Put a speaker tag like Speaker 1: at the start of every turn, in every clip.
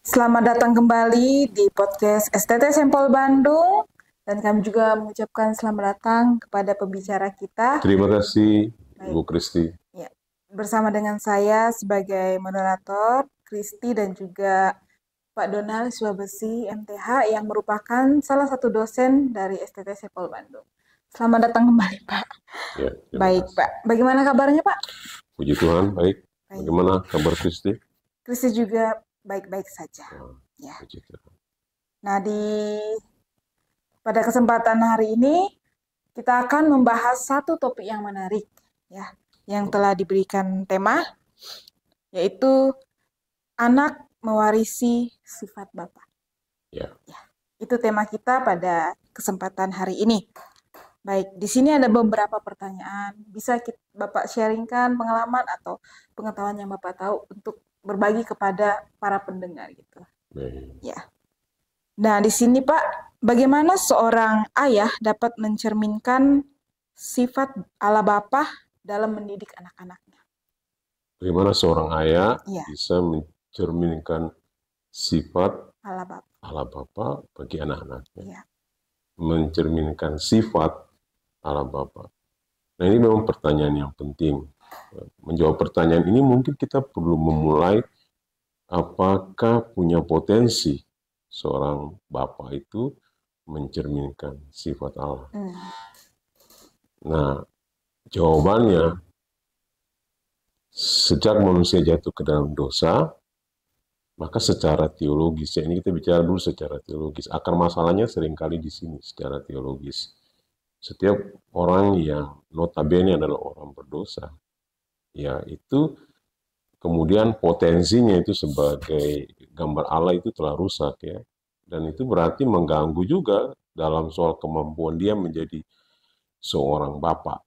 Speaker 1: Selamat datang kembali di podcast STT Sampel Bandung dan kami juga mengucapkan selamat datang kepada pembicara kita.
Speaker 2: Terima kasih,
Speaker 1: Baik.
Speaker 2: Ibu Kristi.
Speaker 1: Ya, bersama dengan saya sebagai moderator, Kristi dan juga Pak Donald Swabesi MTH yang merupakan salah satu dosen dari STT Sampel Bandung. Selamat datang kembali, Pak.
Speaker 2: Ya,
Speaker 1: Baik,
Speaker 2: kasih.
Speaker 1: Pak. Bagaimana kabarnya, Pak?
Speaker 2: Puji Tuhan, baik. Bagaimana kabar Kristi?
Speaker 1: Kristi juga baik-baik saja. Ya.
Speaker 2: Puji Tuhan.
Speaker 1: Nah, pada kesempatan hari ini kita akan membahas satu topik yang menarik, ya, yang telah diberikan tema, yaitu anak mewarisi sifat Bapak.
Speaker 2: Ya.
Speaker 1: Itu tema kita pada kesempatan hari ini. Baik, di sini ada beberapa pertanyaan. Bisa Bapak sharingkan pengalaman atau pengetahuan yang Bapak tahu untuk berbagi kepada para pendengar gitu.
Speaker 2: Baik.
Speaker 1: Ya. Nah, di sini Pak, bagaimana seorang ayah dapat mencerminkan sifat ala Bapa dalam mendidik anak-anaknya?
Speaker 2: Bagaimana seorang ayah bisa mencerminkan sifat ala Bapa bagi anak-anaknya?
Speaker 1: Ya.
Speaker 2: Mencerminkan sifat ala Bapa. Nah, ini memang pertanyaan yang penting. Menjawab pertanyaan ini mungkin kita perlu memulai apakah punya potensi seorang Bapa itu mencerminkan sifat Allah. Nah, jawabannya, sejak manusia jatuh ke dalam dosa, maka secara teologis, ya ini kita bicara dulu secara teologis, akar masalahnya seringkali di sini secara teologis. Setiap orang yang notabene adalah orang berdosa, ya itu kemudian potensinya itu sebagai gambar Allah itu telah rusak, ya. Dan itu berarti mengganggu juga dalam soal kemampuan dia menjadi seorang Bapa.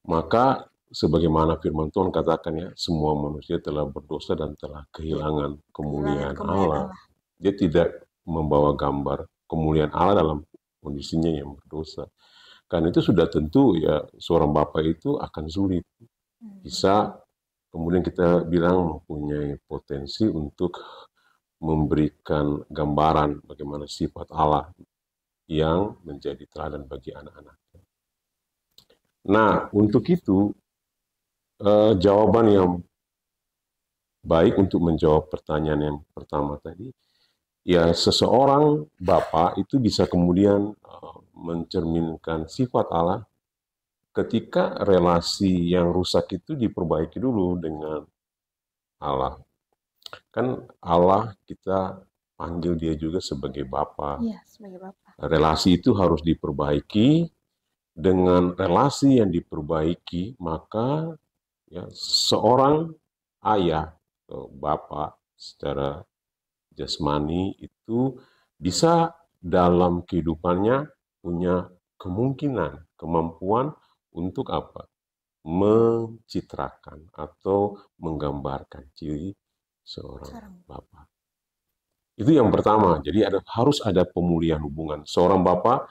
Speaker 2: Maka sebagaimana firman Tuhan katakan, ya, semua manusia telah berdosa dan telah kehilangan kemuliaan Allah. Dia tidak membawa gambar kemuliaan Allah dalam kondisinya yang berdosa. Karena itu sudah tentu, ya, seorang Bapa itu akan sulit. Bisa kemudian kita bilang mempunyai potensi untuk memberikan gambaran bagaimana sifat Allah yang menjadi teladan bagi anak-anaknya. Nah, untuk itu, jawaban yang baik untuk menjawab pertanyaan yang pertama tadi, ya seseorang Bapa itu bisa kemudian mencerminkan sifat Allah ketika relasi yang rusak itu diperbaiki dulu dengan Allah. Kan Allah kita panggil dia juga sebagai Bapa.
Speaker 1: Iya, sebagai Bapa.
Speaker 2: Relasi itu harus diperbaiki. Dengan relasi yang diperbaiki, maka, ya, seorang ayah atau Bapa secara jasmani itu bisa dalam kehidupannya punya kemungkinan, kemampuan untuk apa? Mencitrakan atau menggambarkan ciri seorang Bapa. Itu yang pertama. Jadi harus ada pemulihan hubungan. Seorang Bapa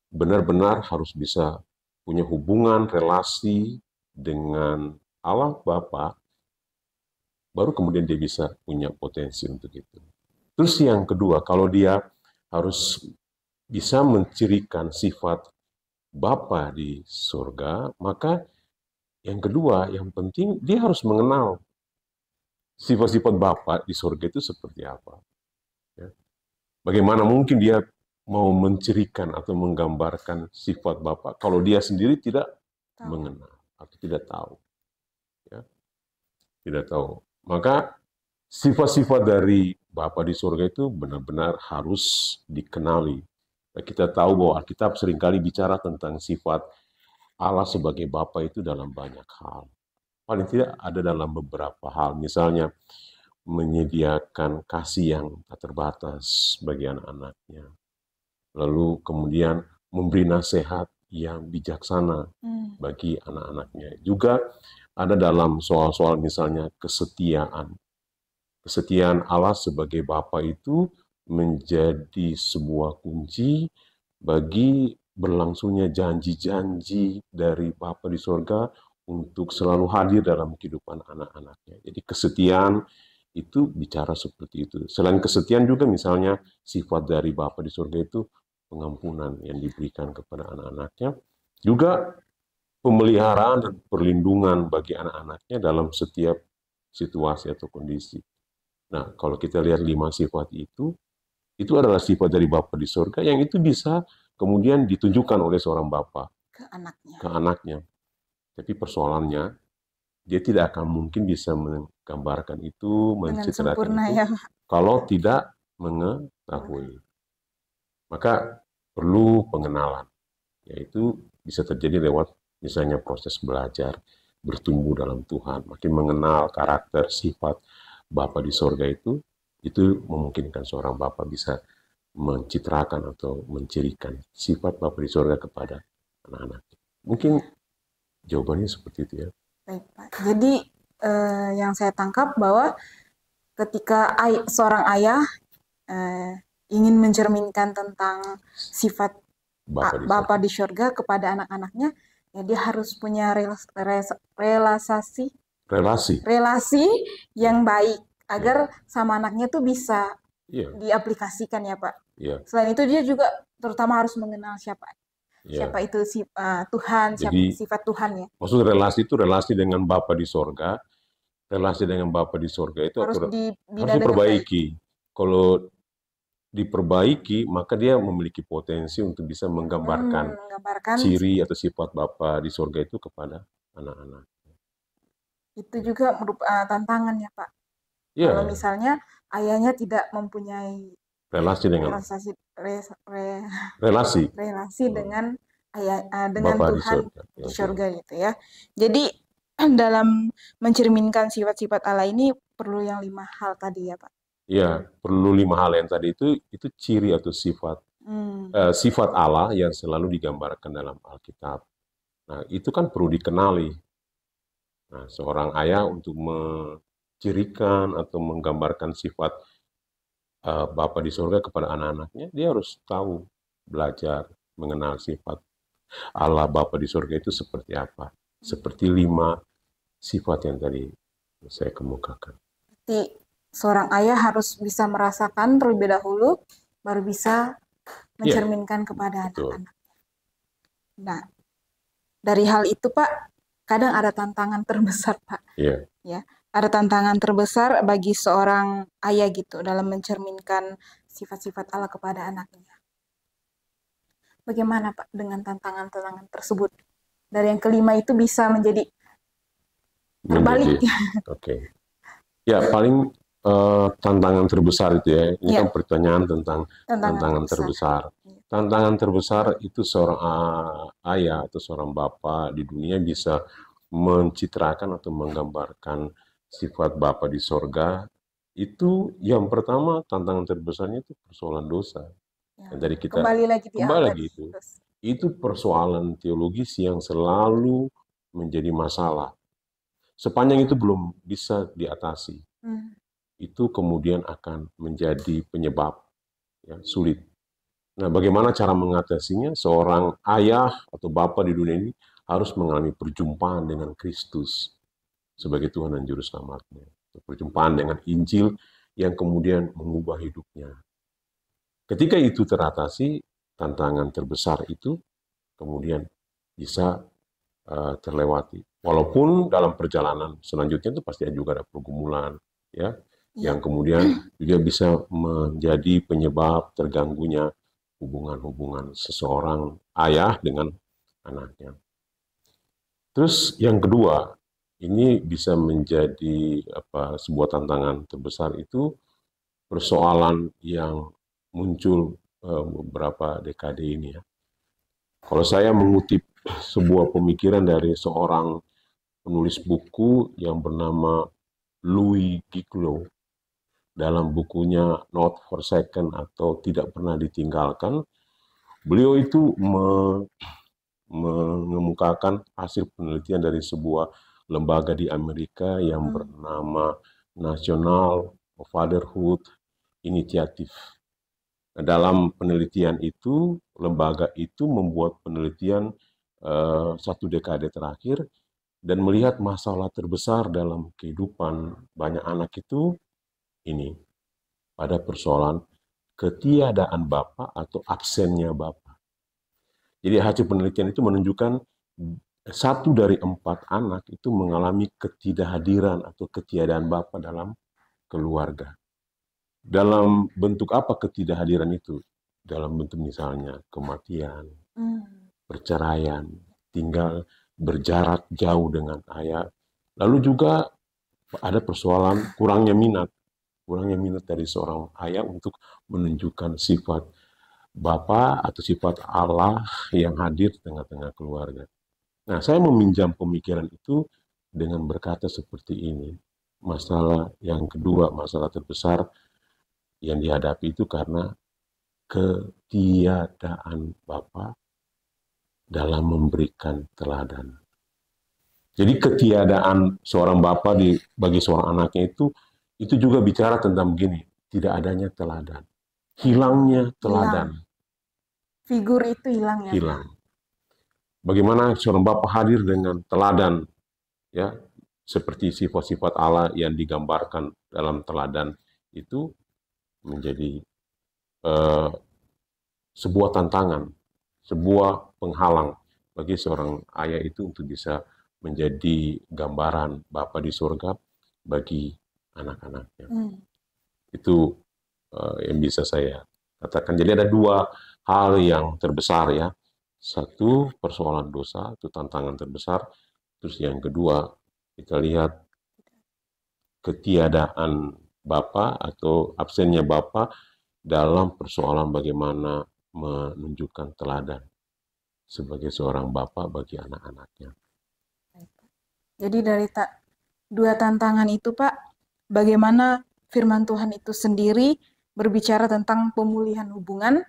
Speaker 2: benar-benar harus bisa punya hubungan, relasi dengan Allah Bapa, baru kemudian dia bisa punya potensi untuk itu. Terus yang kedua, kalau dia harus bisa mencirikan sifat Bapa di surga, maka yang kedua, yang penting dia harus mengenal sifat-sifat Bapa di surga itu seperti apa. Ya. Bagaimana mungkin dia mau mencirikan atau menggambarkan sifat Bapa kalau dia sendiri tidak mengenal atau tidak tahu. Ya. Tidak tahu. Maka sifat-sifat dari Bapa di surga itu benar-benar harus dikenali. Kita tahu bahwa Alkitab seringkali bicara tentang sifat Allah sebagai Bapa itu dalam banyak hal. Paling tidak ada dalam beberapa hal. Misalnya menyediakan kasih yang tak terbatas bagi anak-anaknya. Lalu kemudian memberi nasihat yang bijaksana bagi anak-anaknya. Juga ada dalam soal-soal misalnya kesetiaan. Kesetiaan Allah sebagai Bapa itu menjadi sebuah kunci bagi berlangsungnya janji-janji dari Bapa di surga untuk selalu hadir dalam kehidupan anak-anaknya. Jadi kesetiaan itu bicara seperti itu. Selain kesetiaan juga misalnya sifat dari Bapa di surga itu pengampunan yang diberikan kepada anak-anaknya. Juga pemeliharaan dan perlindungan bagi anak-anaknya dalam setiap situasi atau kondisi. Nah, kalau kita lihat 5 sifat itu adalah sifat dari Bapa di surga yang itu bisa kemudian ditunjukkan oleh seorang Bapa ke anaknya. Tapi persoalannya, dia tidak akan mungkin bisa menggambarkan itu, mencitrakan itu,
Speaker 1: ya,
Speaker 2: kalau tidak mengetahui. Maka perlu pengenalan, yaitu bisa terjadi lewat misalnya proses belajar, bertumbuh dalam Tuhan, makin mengenal karakter, sifat Bapa di sorga itu memungkinkan seorang Bapa bisa mencitrakan atau mencirikan sifat Bapa di sorga kepada anak-anak. Mungkin jawabannya seperti itu ya.
Speaker 1: Baik, Pak. Jadi yang saya tangkap bahwa ketika seorang ayah ingin mencerminkan tentang sifat Bapa di surga kepada anak-anaknya, ya dia harus punya relasi yang baik agar sama anaknya tuh bisa diaplikasikan ya Pak. Selain itu dia juga terutama harus mengenal siapa itu Tuhan, sifat Tuhan ya.
Speaker 2: Maksud relasi itu relasi dengan Bapa di sorga. Relasi dengan Bapa di sorga itu harus diperbaiki. Kalau diperbaiki, maka dia memiliki potensi untuk bisa menggambarkan ciri atau sifat Bapa di sorga itu kepada anak-anak.
Speaker 1: Itu juga merupakan tantangan ya Pak. Kalau misalnya ayahnya tidak mempunyai relasi dengan Tuhan di surga gitu ya. Jadi dalam mencerminkan sifat-sifat Allah ini perlu yang 5 hal tadi ya Pak.
Speaker 2: Iya, perlu 5 hal yang tadi itu ciri atau sifat sifat Allah yang selalu digambarkan dalam Alkitab. Nah, itu kan perlu dikenali. Nah, seorang ayah untuk mencirikan atau menggambarkan sifat Bapa di surga kepada anak-anaknya, dia harus tahu, belajar, mengenal sifat Allah Bapa di surga itu seperti apa. Seperti 5 sifat yang tadi saya kemukakan.
Speaker 1: Jadi seorang ayah harus bisa merasakan terlebih dahulu, baru bisa mencerminkan kepada anak-anak. Nah, dari hal itu Pak, kadang ada tantangan terbesar Pak. Ya, ada tantangan terbesar bagi seorang ayah gitu dalam mencerminkan sifat-sifat Allah kepada anaknya. Bagaimana Pak dengan tantangan-tantangan tersebut? Dari yang kelima itu bisa menjadi terbalik.
Speaker 2: Oke. Ya, paling tantangan terbesar itu ya. Ini kan pertanyaan tentang tantangan terbesar. Tantangan terbesar itu seorang ayah atau seorang bapak di dunia bisa mencitrakan atau menggambarkan sifat Bapa di sorga. Itu yang pertama, tantangan terbesarnya itu persoalan dosa. Yang tadi kita kembali lagi itu persoalan teologis yang selalu menjadi masalah. Sepanjang itu belum bisa diatasi, itu kemudian akan menjadi penyebab sulit. Nah, bagaimana cara mengatasinya? Seorang ayah atau bapak di dunia ini harus mengalami perjumpaan dengan Kristus sebagai Tuhan dan Juru Selamatnya. Perjumpaan dengan Injil yang kemudian mengubah hidupnya. Ketika itu teratasi, tantangan terbesar itu kemudian bisa terlewati. Walaupun dalam perjalanan selanjutnya itu pasti juga ada pergumulan, yang kemudian juga bisa menjadi penyebab terganggunya hubungan-hubungan seseorang ayah dengan anaknya. Terus yang kedua, ini bisa menjadi sebuah tantangan terbesar itu persoalan yang muncul beberapa dekade ini ya. Kalau saya mengutip sebuah pemikiran dari seorang penulis buku yang bernama Louis Giclo dalam bukunya Not Forsaken atau Tidak Pernah Ditinggalkan, beliau itu mengemukakan hasil penelitian dari sebuah lembaga di Amerika yang bernama National Fatherhood Initiative. Nah, dalam penelitian itu, lembaga itu membuat penelitian 1 dekade terakhir dan melihat masalah terbesar dalam kehidupan banyak anak itu ini pada persoalan ketiadaan Bapa atau absennya Bapa. Jadi hasil penelitian itu menunjukkan 1 dari 4 anak itu mengalami ketidakhadiran atau ketiadaan Bapa dalam keluarga. Dalam bentuk apa ketidakhadiran itu? Dalam bentuk misalnya kematian, perceraian, tinggal berjarak jauh dengan ayah. Lalu juga ada persoalan kurangnya minat dari seorang ayah untuk menunjukkan sifat Bapa atau sifat Allah yang hadir di tengah-tengah keluarga. Nah, saya meminjam pemikiran itu dengan berkata seperti ini. Masalah yang kedua, masalah terbesar yang dihadapi itu karena ketiadaan Bapa dalam memberikan teladan. Jadi ketiadaan seorang Bapa bagi seorang anaknya itu juga bicara tentang begini, tidak adanya teladan. Hilangnya teladan.
Speaker 1: Figur itu hilang ya.
Speaker 2: Hilang. Bagaimana seorang Bapa hadir dengan teladan, ya, seperti sifat-sifat Allah yang digambarkan dalam teladan itu menjadi sebuah tantangan, sebuah penghalang bagi seorang ayah itu untuk bisa menjadi gambaran Bapa di surga bagi anak-anaknya. Itu yang bisa saya katakan. Jadi ada 2 hal yang terbesar ya. Satu, persoalan dosa, itu tantangan terbesar. Terus yang kedua, kita lihat ketiadaan Bapa atau absennya Bapa dalam persoalan bagaimana menunjukkan teladan sebagai seorang Bapa bagi anak-anaknya.
Speaker 1: Jadi dari 2 tantangan itu Pak, bagaimana firman Tuhan itu sendiri berbicara tentang pemulihan hubungan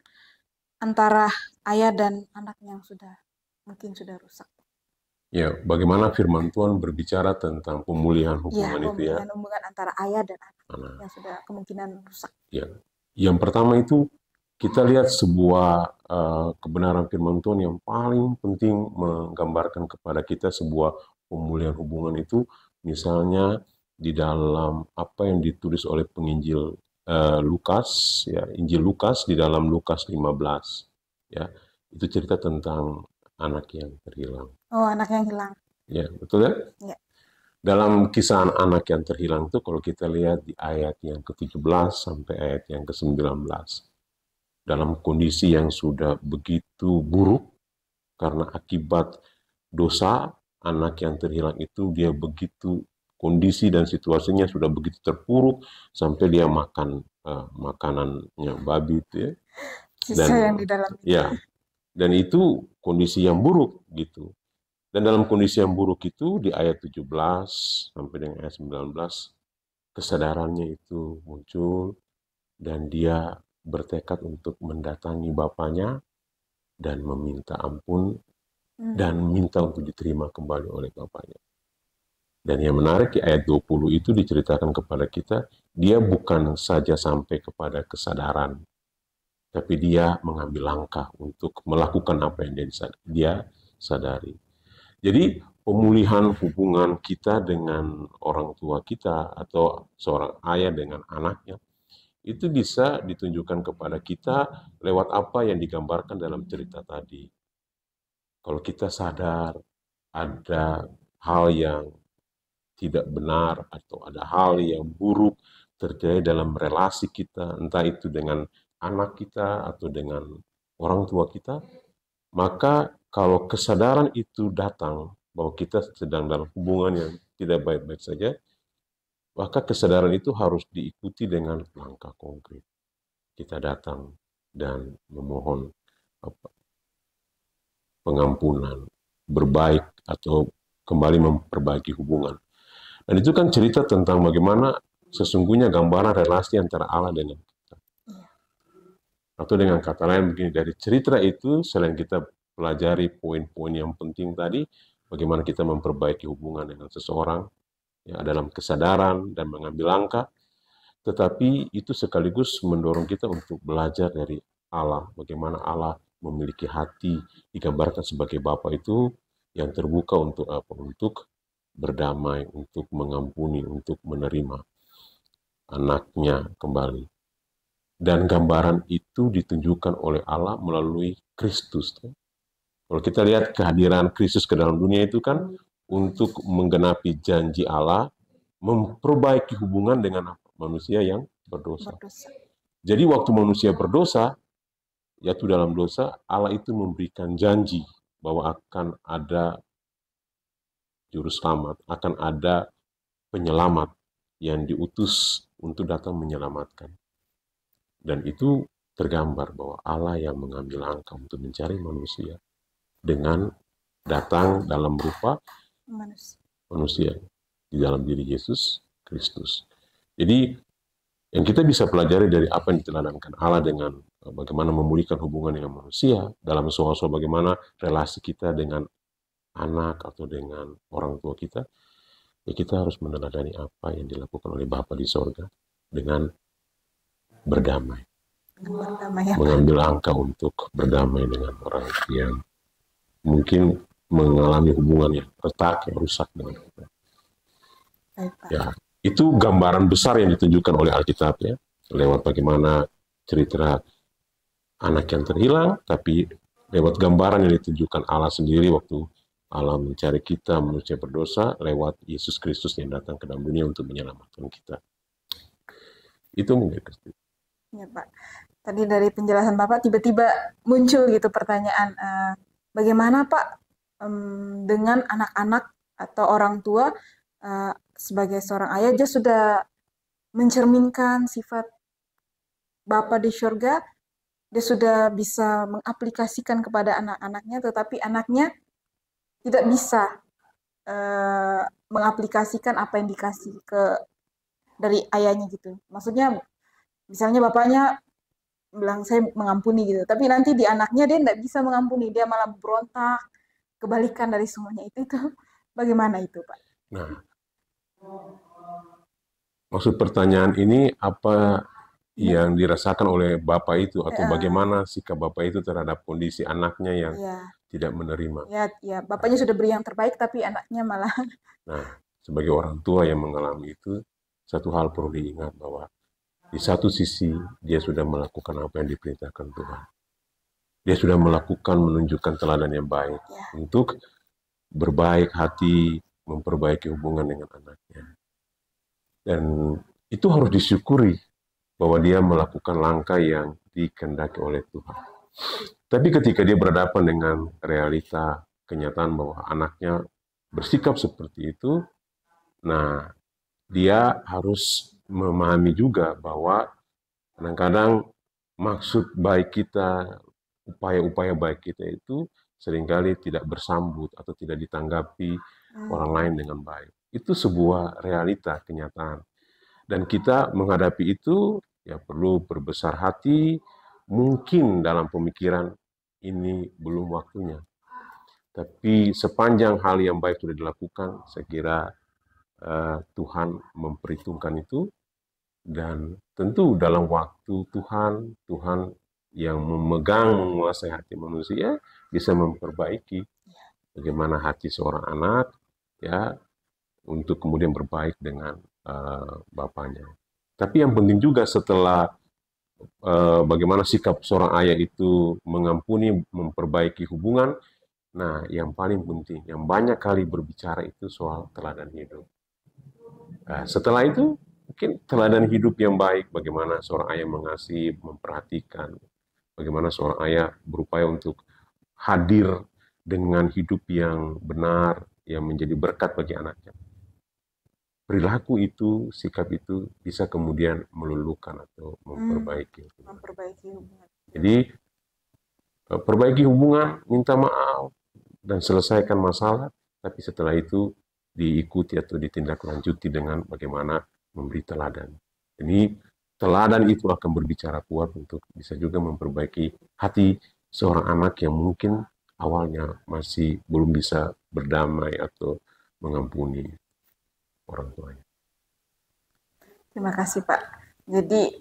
Speaker 1: antara ayah dan anak yang mungkin sudah rusak.
Speaker 2: Ya, bagaimana firman Tuhan berbicara tentang pemulihan hubungan itu ya?
Speaker 1: Pemulihan hubungan antara ayah dan anak yang sudah kemungkinan rusak.
Speaker 2: Ya, yang pertama itu kita lihat sebuah kebenaran firman Tuhan yang paling penting menggambarkan kepada kita sebuah pemulihan hubungan itu, misalnya di dalam apa yang ditulis oleh penginjil Lukas, ya, Injil Lukas di dalam Lukas 15, ya, itu cerita tentang anak yang terhilang.
Speaker 1: Oh, anak yang hilang.
Speaker 2: Ya, betul ya?
Speaker 1: Ya.
Speaker 2: Dalam kisah anak yang terhilang itu kalau kita lihat di ayat yang ke-17 sampai ayat yang ke-19, dalam kondisi yang sudah begitu buruk karena akibat dosa, anak yang terhilang itu dia begitu kondisi dan situasinya sudah begitu terpuruk sampai dia makan makanannya babi itu ya.
Speaker 1: Sisa yang di dalam itu.
Speaker 2: Ya. Dan itu kondisi yang buruk gitu. Dan dalam kondisi yang buruk itu di ayat 17 sampai dengan ayat 19 kesadarannya itu muncul dan dia bertekad untuk mendatangi bapaknya dan meminta ampun dan minta untuk diterima kembali oleh bapaknya. Dan yang menarik di ayat 20 itu diceritakan kepada kita, dia bukan saja sampai kepada kesadaran, tapi dia mengambil langkah untuk melakukan apa yang dia sadari. Jadi pemulihan hubungan kita dengan orang tua kita atau seorang ayah dengan anaknya itu bisa ditunjukkan kepada kita lewat apa yang digambarkan dalam cerita tadi. Kalau kita sadar ada hal yang tidak benar atau ada hal yang buruk terjadi dalam relasi kita, entah itu dengan anak kita atau dengan orang tua kita, maka kalau kesadaran itu datang bahwa kita sedang dalam hubungan yang tidak baik-baik saja, maka kesadaran itu harus diikuti dengan langkah konkret. Kita datang dan memohon pengampunan, berbaik atau kembali memperbaiki hubungan. Dan itu kan cerita tentang bagaimana sesungguhnya gambaran relasi antara Allah dengan kita. Atau dengan kata lain begini, dari cerita itu selain kita pelajari poin-poin yang penting tadi, bagaimana kita memperbaiki hubungan dengan seseorang, ya, dalam kesadaran dan mengambil langkah, tetapi itu sekaligus mendorong kita untuk belajar dari Allah, bagaimana Allah memiliki hati, digambarkan sebagai Bapa itu yang terbuka untuk apa? Untuk berdamai, untuk mengampuni, untuk menerima. anaknya kembali. Dan gambaran itu ditunjukkan oleh Allah melalui Kristus. Kalau kita lihat kehadiran Kristus ke dalam dunia itu kan untuk menggenapi janji Allah, memperbaiki hubungan dengan manusia yang berdosa. Jadi waktu manusia berdosa, yaitu dalam dosa, Allah itu memberikan janji bahwa akan ada juru selamat, akan ada penyelamat yang diutus untuk datang menyelamatkan. Dan itu tergambar bahwa Allah yang mengambil langkah untuk mencari manusia dengan datang dalam rupa manusia di dalam diri Yesus Kristus. Jadi yang kita bisa pelajari dari apa yang diteladankan Allah dengan bagaimana memulihkan hubungan dengan manusia, dalam soal-soal bagaimana relasi kita dengan anak atau dengan orang tua kita, ya kita harus meneladani apa yang dilakukan oleh Bapa di sorga dengan berdamai. Mengambil langkah untuk berdamai dengan orang yang mungkin mengalami hubungan yang retak, yang rusak dengan kita. Ya, itu gambaran besar yang ditunjukkan oleh Alkitab ya, lewat bagaimana cerita anak yang terhilang, tapi lewat gambaran yang ditunjukkan Allah sendiri waktu Allah mencari kita, manusia berdosa, lewat Yesus Kristus yang datang ke dalam dunia untuk menyelamatkan kita. Itu mungkin.
Speaker 1: Ya Pak, tadi dari penjelasan Bapak tiba-tiba muncul gitu pertanyaan, bagaimana Pak dengan anak-anak atau orang tua sebagai seorang ayah, dia sudah mencerminkan sifat Bapa di surga, dia sudah bisa mengaplikasikan kepada anak-anaknya, tetapi anaknya tidak bisa mengaplikasikan apa yang dikasih dari ayahnya gitu. Maksudnya misalnya bapaknya bilang saya mengampuni gitu, tapi nanti di anaknya dia tidak bisa mengampuni, dia malah berontak, kebalikan dari semuanya itu bagaimana itu Pak?
Speaker 2: Nah, maksud pertanyaan ini apa yang dirasakan oleh Bapak itu atau bagaimana sikap Bapak itu terhadap kondisi anaknya yang tidak menerima?
Speaker 1: Ya, bapaknya sudah beri yang terbaik tapi anaknya malah.
Speaker 2: Nah, sebagai orang tua yang mengalami itu, satu hal perlu diingat bahwa di satu sisi dia sudah melakukan apa yang diperintahkan Tuhan. Dia sudah melakukan, menunjukkan teladan yang baik untuk berbaik hati, memperbaiki hubungan dengan anaknya. Dan itu harus disyukuri bahwa dia melakukan langkah yang dikehendaki oleh Tuhan. Tapi ketika dia berhadapan dengan realita, kenyataan bahwa anaknya bersikap seperti itu, nah dia harus memahami juga bahwa kadang-kadang maksud baik kita, upaya-upaya baik kita itu seringkali tidak bersambut atau tidak ditanggapi orang lain dengan baik. Itu sebuah realita, kenyataan. Dan kita menghadapi itu ya perlu berbesar hati, mungkin dalam pemikiran ini belum waktunya. Tapi sepanjang hal yang baik sudah dilakukan, saya kira Tuhan memperhitungkan itu, dan tentu dalam waktu Tuhan yang memegang, menguasai hati manusia bisa memperbaiki bagaimana hati seorang anak ya untuk kemudian berbaik dengan bapaknya. Tapi yang penting juga setelah bagaimana sikap seorang ayah itu mengampuni, memperbaiki hubungan, nah yang paling penting, yang banyak kali berbicara itu soal teladan hidup. Nah, setelah itu mungkin teladan hidup yang baik, bagaimana seorang ayah mengasihi, memperhatikan, bagaimana seorang ayah berupaya untuk hadir dengan hidup yang benar, yang menjadi berkat bagi anaknya. Perilaku itu, sikap itu bisa kemudian meluluhkan atau memperbaiki.
Speaker 1: Hubungan.
Speaker 2: Jadi, perbaiki hubungan, minta maaf, dan selesaikan masalah, tapi setelah itu diikuti atau ditindaklanjuti dengan bagaimana memberi teladan. Ini teladan itu akan berbicara kuat untuk bisa juga memperbaiki hati seorang anak yang mungkin awalnya masih belum bisa berdamai atau mengampuni orang tuanya.
Speaker 1: Terima kasih Pak. Jadi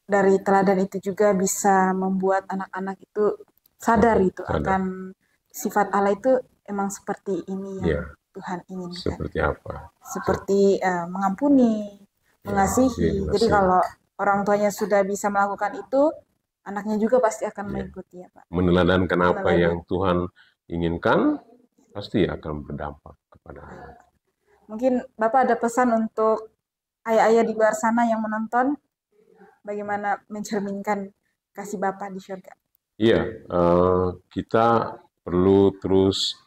Speaker 1: dari teladan itu juga bisa membuat anak-anak itu sadar akan sifat Allah itu emang seperti ini yang Tuhan inginkan.
Speaker 2: Seperti apa?
Speaker 1: Seperti mengampuni, mengasihi. Jadi kalau orang tuanya sudah bisa melakukan itu, anaknya juga pasti akan mengikuti ya Pak.
Speaker 2: Meneladankan apa yang Tuhan inginkan, pasti akan berdampak kepada anak.
Speaker 1: Mungkin Bapak ada pesan untuk ayah-ayah di luar sana yang menonton, bagaimana mencerminkan kasih Bapak di surga?
Speaker 2: Iya, kita perlu terus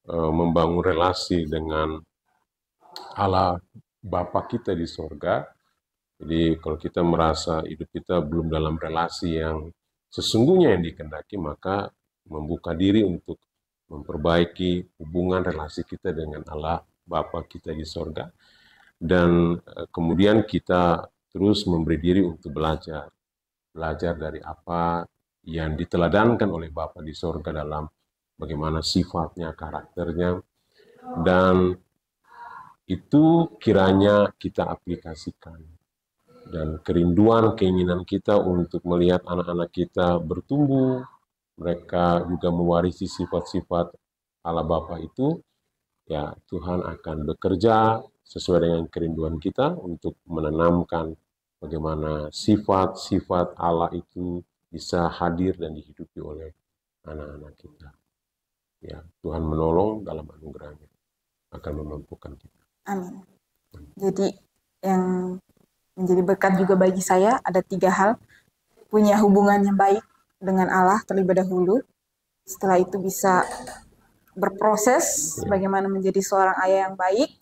Speaker 2: membangun relasi dengan Allah Bapa kita di surga. Jadi kalau kita merasa hidup kita belum dalam relasi yang sesungguhnya yang dikehendaki, maka membuka diri untuk memperbaiki hubungan relasi kita dengan Allah Bapa kita di surga. Dan kemudian kita terus memberi diri untuk belajar dari apa yang diteladankan oleh Bapa di surga dalam bagaimana sifatnya, karakternya, dan itu kiranya kita aplikasikan. Dan kerinduan, keinginan kita untuk melihat anak-anak kita bertumbuh, mereka juga mewarisi sifat-sifat Allah Bapa itu, ya Tuhan akan bekerja sesuai dengan kerinduan kita untuk menanamkan bagaimana sifat-sifat Allah itu bisa hadir dan dihidupi oleh anak-anak kita. Ya, Tuhan menolong dalam anugerahnya, akan memampukan kita.
Speaker 1: Amin. Jadi yang menjadi berkat juga bagi saya ada 3 hal. Punya hubungan yang baik dengan Allah terlebih dahulu. Setelah itu bisa berproses bagaimana menjadi seorang ayah yang baik.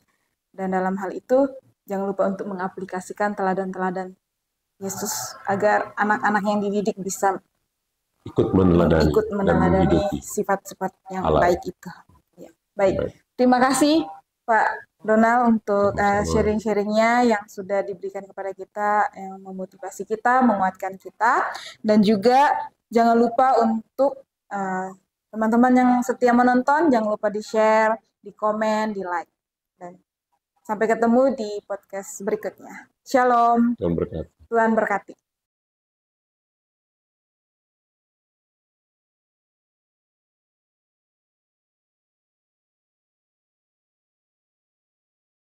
Speaker 1: Dan dalam hal itu jangan lupa untuk mengaplikasikan teladan-teladan Yesus agar anak-anak yang dididik bisa
Speaker 2: ikut meneladani dan
Speaker 1: sifat-sifat yang baik itu. Ya, baik. Terima kasih Pak Donald untuk sharing-sharingnya yang sudah diberikan kepada kita, yang memotivasi kita, menguatkan kita, dan juga jangan lupa untuk teman-teman yang setia menonton, jangan lupa di-share, di-komen, di-like. Dan sampai ketemu di podcast berikutnya. Shalom.
Speaker 2: Tuhan berkati.
Speaker 1: Tuhan berkati.